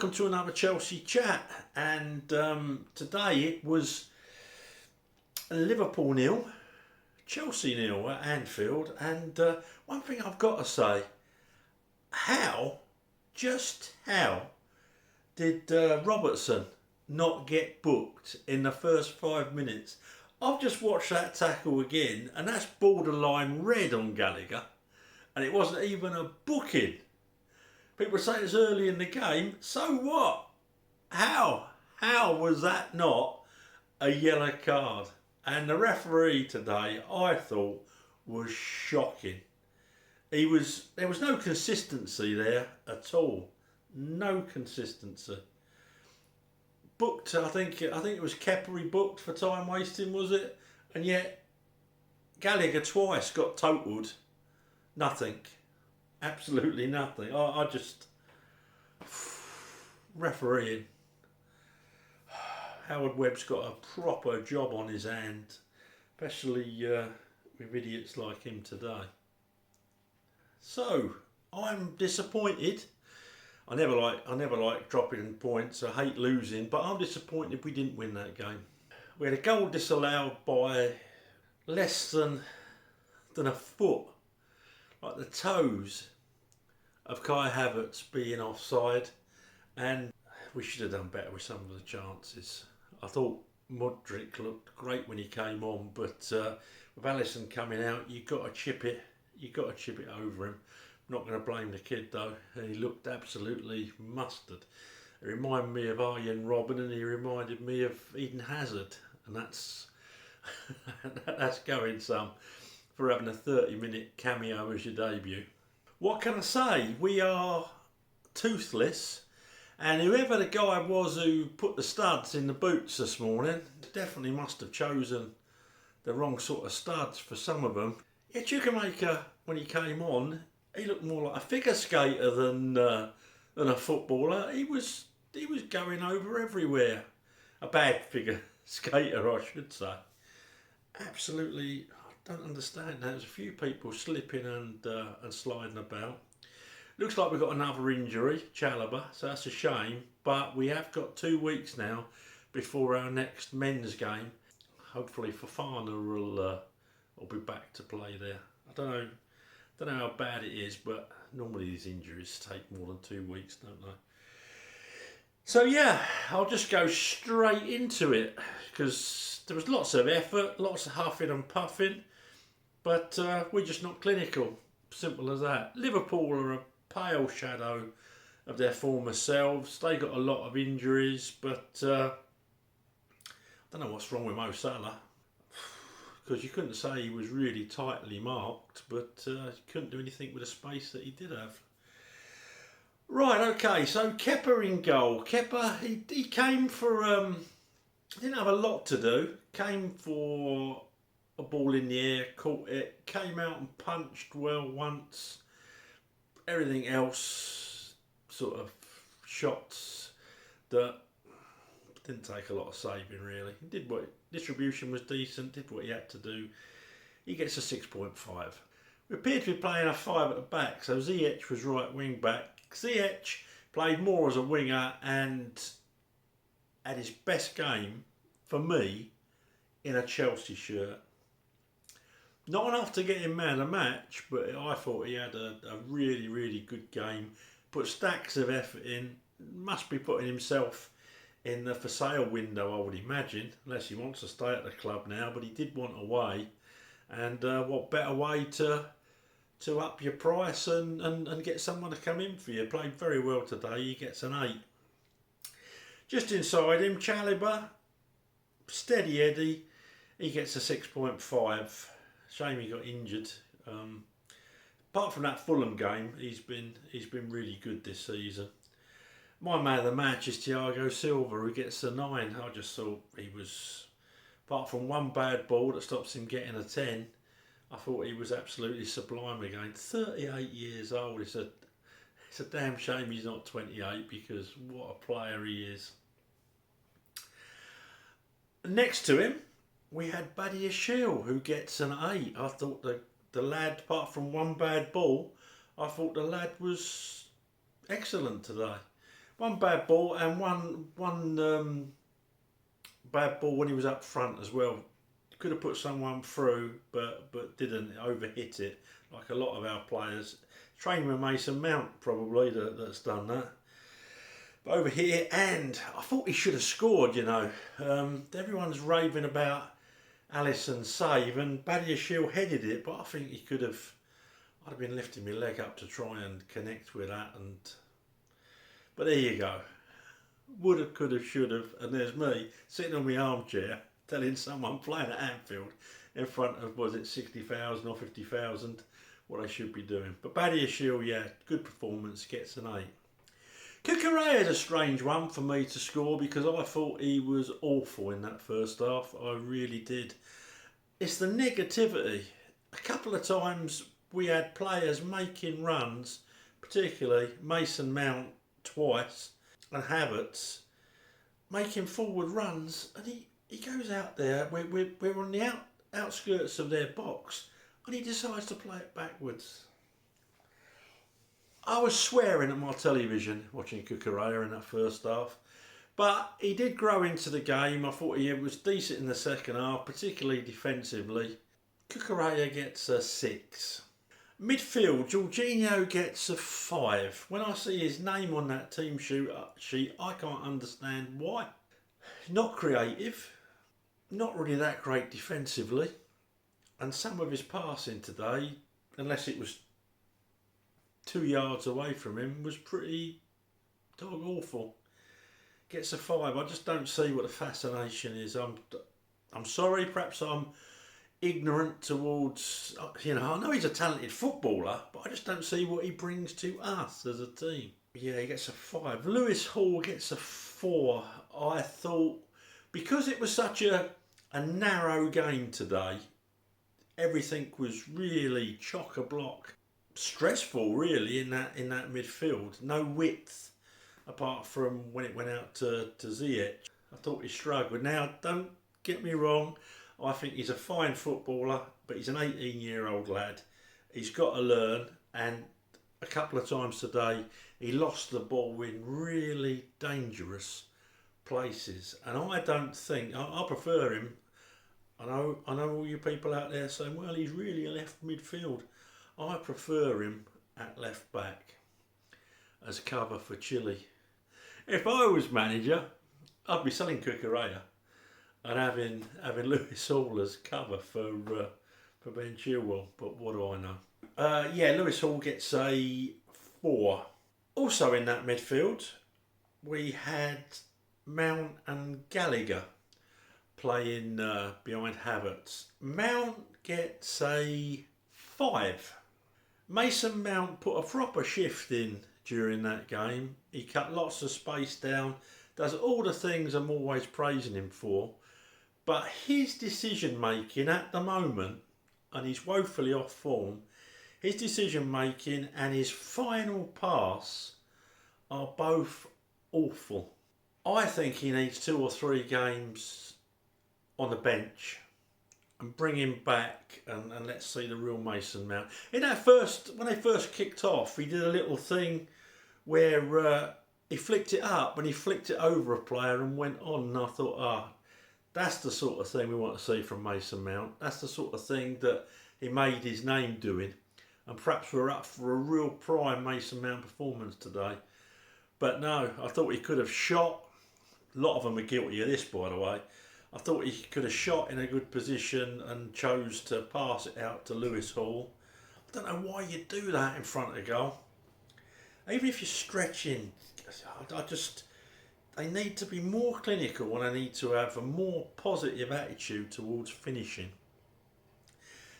welcome to another Chelsea chat. And today it was Liverpool 0, Chelsea 0 at Anfield. And one thing I've got to say, just how did Robertson not get booked in the first 5 minutes? I've just watched that tackle again, and that's borderline red on Gallagher, and it wasn't even a booking. People say it's early in the game, so what? How was that not a yellow card? And the referee today, I thought, was shocking. There was no consistency there at all. No consistency. Booked, I think it was Kepa he booked for time wasting, was it? And yet Gallagher twice got totaled. Nothing. Absolutely nothing. I just refereeing. Howard Webb's got a proper job on his hand, especially with idiots like him today. So I'm disappointed. I never like dropping points. I hate losing, but I'm disappointed we didn't win that game. We had a goal disallowed by less than a foot, like the toes of Kai Havertz being offside, and we should have done better with some of the chances. I thought Modric looked great when he came on, but with Alisson coming out, you've got to chip it over him. Not going to blame the kid though, he looked absolutely mustard. It reminded me of Arjen Robben, and he reminded me of Eden Hazard, and that's that's going some for having a 30-minute cameo as your debut. What can I say? We are toothless, and whoever the guy was who put the studs in the boots this morning definitely must have chosen the wrong sort of studs for some of them. Yet Chukwuemeka, when he came on, he looked more like a figure skater than a footballer. He was going over everywhere. A bad figure skater, I should say. Absolutely, I don't understand that. There's a few people slipping and sliding about. Looks like we've got another injury, Chalobah, so that's a shame. But we have got 2 weeks now before our next men's game. Hopefully Fofana will be back to play there. I don't know how bad it is, but normally these injuries take more than 2 weeks, don't they? So yeah, I'll just go straight into it, because there was lots of effort, lots of huffing and puffing, but we're just not clinical. Simple as that. Liverpool are a pale shadow of their former selves. They got a lot of injuries, but I don't know what's wrong with Mo Salah, because you couldn't say he was really tightly marked, but he couldn't do anything with the space that he did have. Right, okay, so Kepa in goal. Kepa, he came for, didn't have a lot to do. Came for a ball in the air, caught it, came out and punched well once. Everything else, sort of shots that didn't take a lot of saving really. He did what, distribution was decent, did what he had to do. He gets a 6.5. We appeared to be playing a 5 at the back, so Ziyech was right wing back. Ziyech played more as a winger and had his best game, for me, in a Chelsea shirt. Not enough to get him man of the match, but I thought he had a really, really good game. Put stacks of effort in. Must be putting himself in the for sale window, I would imagine, unless he wants to stay at the club now, but he did want away. And what better way to up your price and get someone to come in for you. Played very well today, he gets an 8. Just inside him, Chalobah, steady Eddie, he gets a 6.5. Shame he got injured. Apart from that Fulham game, he's been really good this season. My man of the match is Thiago Silva, who gets a 9. I just thought he was, apart from one bad ball that stops him getting a 10, I thought he was absolutely sublime again. 38 years old. It's a damn shame he's not 28, because what a player he is. Next to him, we had Buddy Ashil, who gets an 8. I thought the lad, apart from one bad ball, I thought the lad was excellent today. One bad ball and one bad ball when he was up front as well. Could have put someone through, but didn't. Overhit it like a lot of our players. Training with Mason Mount probably that's done that. But overhit it, and I thought he should have scored. You know, everyone's raving about Alisson's save, and Badiashile headed it, but I think he could have. I'd have been lifting my leg up to try and connect with that, but there you go. Would have, could have, should have, and there's me sitting on my armchair telling someone playing at Anfield in front of, was it 60,000 or 50,000, what I should be doing. But Badiashile, yeah, good performance, gets an 8. Cucurella is a strange one for me to score because I thought he was awful in that first half. I really did. It's the negativity. A couple of times we had players making runs, particularly Mason Mount twice and Havertz, making forward runs, and he goes out there, we're on the outskirts of their box, and he decides to play it backwards. I was swearing at my television watching Cucurella in that first half, but he did grow into the game. I thought he was decent in the second half, particularly defensively. Cucurella gets a 6. Midfield, Jorginho gets a 5. When I see his name on that team sheet, I can't understand why. Not creative, not really that great defensively, and some of his passing today, unless it was 2 yards away from him, was pretty dog awful. Gets a 5. I just don't see what the fascination is. I'm sorry, perhaps I'm ignorant towards, I know he's a talented footballer, but I just don't see what he brings to us as a team. Yeah, he gets a 5. Lewis Hall gets a 4. I thought, because it was such a narrow game today, everything was really chock-a-block. Stressful, really, in that midfield. No width, apart from when it went out to Ziyech. I thought he struggled. Now, don't get me wrong, I think he's a fine footballer, but he's an 18-year-old lad. He's got to learn, and a couple of times today he lost the ball in really dangerous places. And I don't think, I prefer him. I know all you people out there saying, well, he's really a left midfield. I prefer him at left back as cover for Chile. If I was manager, I'd be selling Cucurella and having Lewis Hall as cover for Ben Chilwell, but what do I know? Lewis Hall gets a 4. Also in that midfield, we had Mount and Gallagher playing behind Havertz. Mount gets a 5. Mason Mount put a proper shift in during that game. He cut lots of space down, does all the things I'm always praising him for. But his decision making at the moment, and he's woefully off form, his decision making and his final pass are both awful. I think he needs 2 or 3 games on the bench and bring him back and let's see the real Mason Mount. In that when they first kicked off, he did a little thing where he flicked it up and he flicked it over a player and went on, and I thought, that's the sort of thing we want to see from Mason Mount. That's the sort of thing that he made his name doing. And perhaps we're up for a real prime Mason Mount performance today. But no, I thought he could have shot. A lot of them are guilty of this, by the way. I thought he could have shot in a good position and chose to pass it out to Lewis Hall. I don't know why you do that in front of goal. Even if you're stretching, they need to be more clinical and they need to have a more positive attitude towards finishing.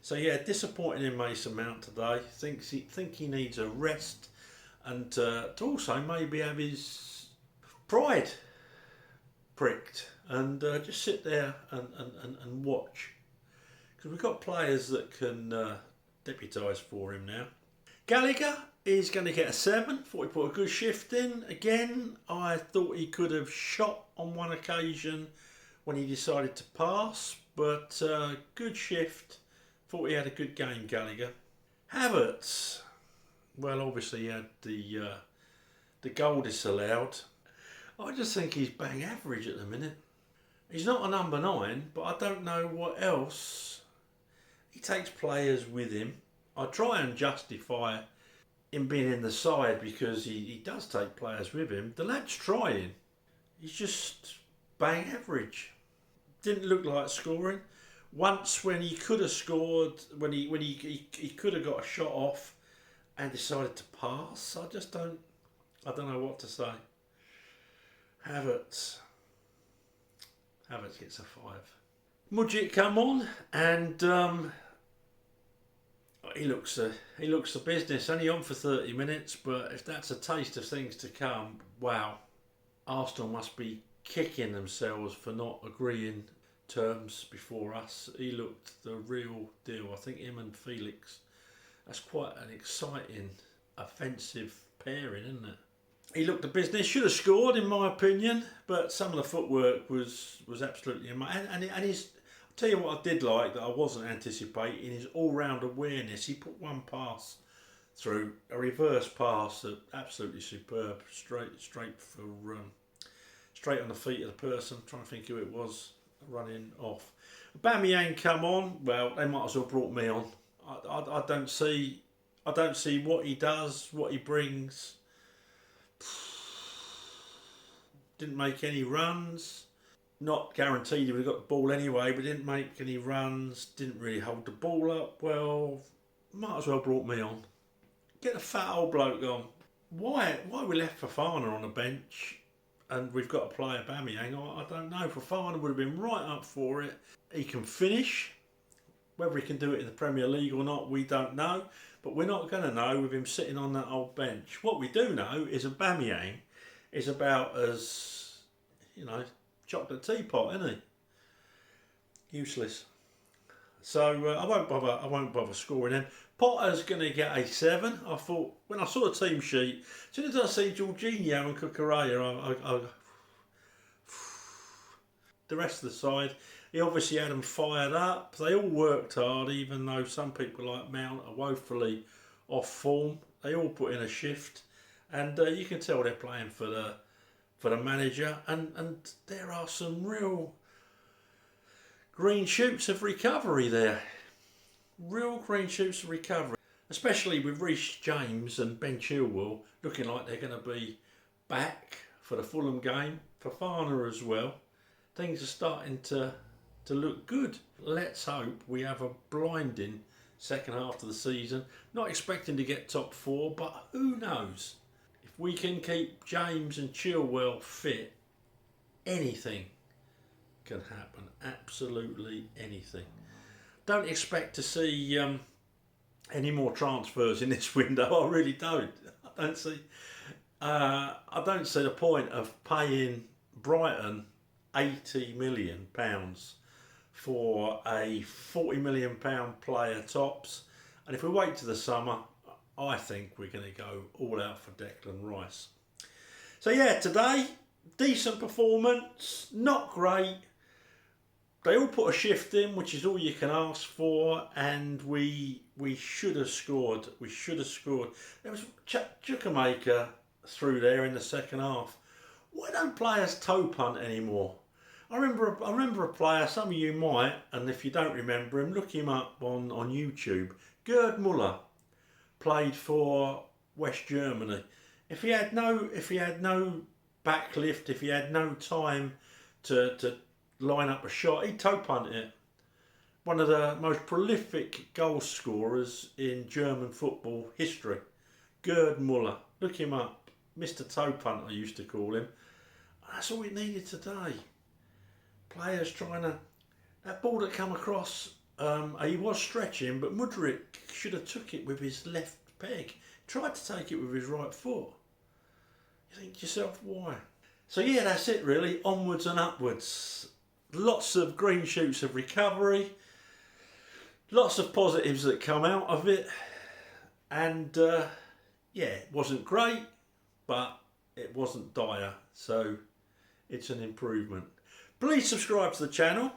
So yeah, disappointing in Mason Mount today. Think he needs a rest and to also maybe have his pride pricked and just sit there and watch. Because we've got players that can deputise for him now. Gallagher is going to get a 7. Thought he put a good shift in. Again, I thought he could have shot on one occasion when he decided to pass, but good shift. Thought he had a good game, Gallagher. Havertz, well, obviously he had the the goal disallowed. I just think he's bang average at the minute. He's not a number 9, but I don't know what else. He takes players with him. I try and justify him being in the side because he does take players with him. The lad's trying. He's just bang average. Didn't look like scoring. Once when he could have scored, when he could have got a shot off and decided to pass, I don't know what to say. Havertz gets a 5. Mudjik come on and he looks the business. Only on for 30 minutes, but if that's a taste of things to come, wow. Arsenal must be kicking themselves for not agreeing terms before us. He looked the real deal. I think him and Felix, that's quite an exciting offensive pairing, isn't it? He looked the business. Should have scored, in my opinion, but some of the footwork was absolutely amazing. And his, I'll tell you what I did like that I wasn't anticipating, his all-round awareness. He put one pass through, a reverse pass, that absolutely superb, straight on the feet of the person. I'm trying to think who it was running off. Aubameyang come on. Well, they might as well brought me on. I don't see what he does, what he brings. Didn't make any runs. Not guaranteed he would have got the ball anyway, but didn't make any runs. Didn't really hold the ball up well. Might as well brought me on. Get the fat old bloke on. Why we left Fofana on the bench and we've got to play Aubameyang? I don't know. Fofana would have been right up for it. He can finish. Whether he can do it in the Premier League or not, we don't know. But we're not going to know with him sitting on that old bench. What we do know is Aubameyang is about as, chocolate teapot, isn't he? Useless. So I won't bother scoring him. Potter's going to get a 7. I thought, when I saw the team sheet, as soon as I see Jorginho and Cucurella, the rest of the side, he obviously had them fired up. They all worked hard, even though some people like Mount are woefully off form. They all put in a shift, and you can tell they're playing for the manager. And there are some real green shoots of recovery there. Real green shoots of recovery, especially with Reece James and Ben Chilwell looking like they're going to be back for the Fulham game. Fofana as well. Things are starting to look good. Let's hope we have a blinding second half of the season. Not expecting to get top 4, but who knows? If we can keep James and Chilwell fit, anything can happen. Absolutely anything. Don't expect to see any more transfers in this window. I really don't. I don't see the point of paying Brighton £80 million for a £40 million player tops. And if we wait to the summer, I think we're going to go all out for Declan Rice. So yeah, today, decent performance, not great. They all put a shift in, which is all you can ask for, and we should have scored. We should have scored. There was Chukwuemeka through there in the second half. Why don't players toe punt anymore? I remember a player, some of you might, and if you don't remember him, look him up on YouTube. Gerd Müller played for West Germany. If he had no backlift, if he had no time to line up a shot, he'd toe punt it. One of the most prolific goal scorers in German football history. Gerd Müller. Look him up. Mr. Toe Punt, I used to call him. That's all we needed today. Players trying to... That ball that come across, he was stretching, but Mudryk should have took it with his left peg. Tried to take it with his right foot. You think to yourself, why? So yeah, that's it really. Onwards and upwards. Lots of green shoots of recovery. Lots of positives that come out of it. And yeah, it wasn't great, but it wasn't dire. So it's an improvement. Please subscribe to the channel.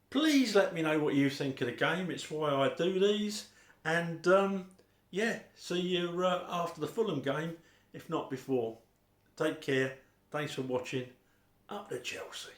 Please let me know what you think of the game. It's why I do these. And yeah, see you after the Fulham game, if not before. Take care. Thanks for watching. Up to Chelsea.